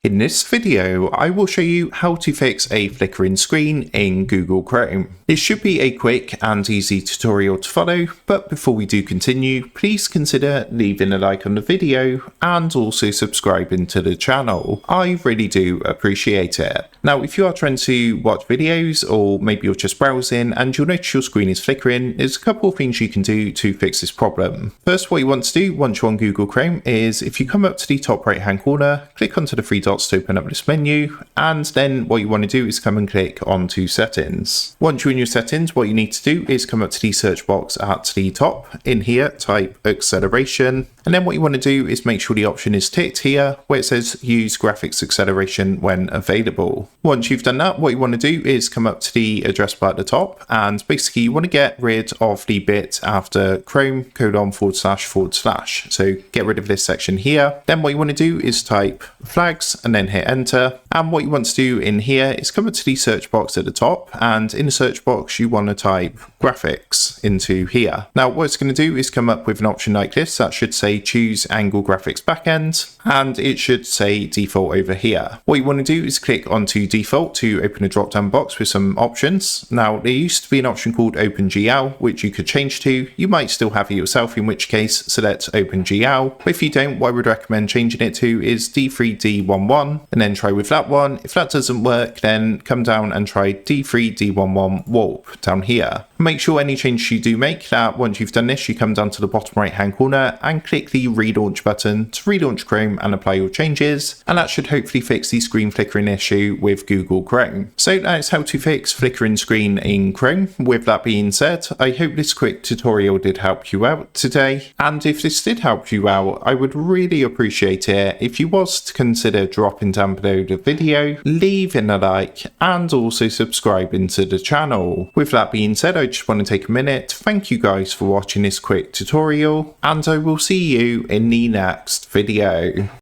In this video, I will show you how to fix a flickering screen in Google Chrome. This should be a quick and easy tutorial to follow, but before we do continue, please consider leaving a like on the video and also subscribing to the channel. I really do appreciate it. Now, if you are trying to watch videos or maybe you're just browsing and you'll notice your screen is flickering, there's a couple of things you can do to fix this problem. First, what you want to do once you're on Google Chrome is if you come up to the top right hand corner, click onto the three dots to open up this menu, and then what you want to do is come and click onto settings. Once you're in your settings, what you need to do is come up to the search box at the top. In here, type acceleration, and then what you want to do is make sure the option is ticked here where it says use graphics acceleration when available. Once you've done that, what you want to do is come up to the address bar at the top, and basically you want to get rid of the bit after Chrome : // so get rid of this section here. Then what you want to do is type flags and then hit enter, and what you want to do in here is come up to the search box at the top, and in the search box you want to type graphics into here. Now what it's going to do is come up with an option like this that should say choose angle graphics backend, and it should say default over here. What you want to do is click onto default to open a drop down box with some options. Now there used to be an option called OpenGL which you could change to. You might still have it yourself, in which case select OpenGL, but if you don't, what I would recommend changing it to is D3D11 and then try with that one. If that doesn't work, then come down and try D3D11 warp down here. Make sure any changes you do make, that once you've done this you come down to the bottom right hand corner and click the relaunch button to relaunch Chrome and apply your changes, and that should hopefully fix the screen flickering issue with Google Chrome. So that's how to fix flickering screen in Chrome. With that being said, I hope this quick tutorial did help you out today, and if this did help you out, I would really appreciate it if you was to consider dropping down below the video, leaving a like and also subscribing to the channel. With that being said, I just want to take a minute to thank you guys for watching this quick tutorial, and I will see you in the next video.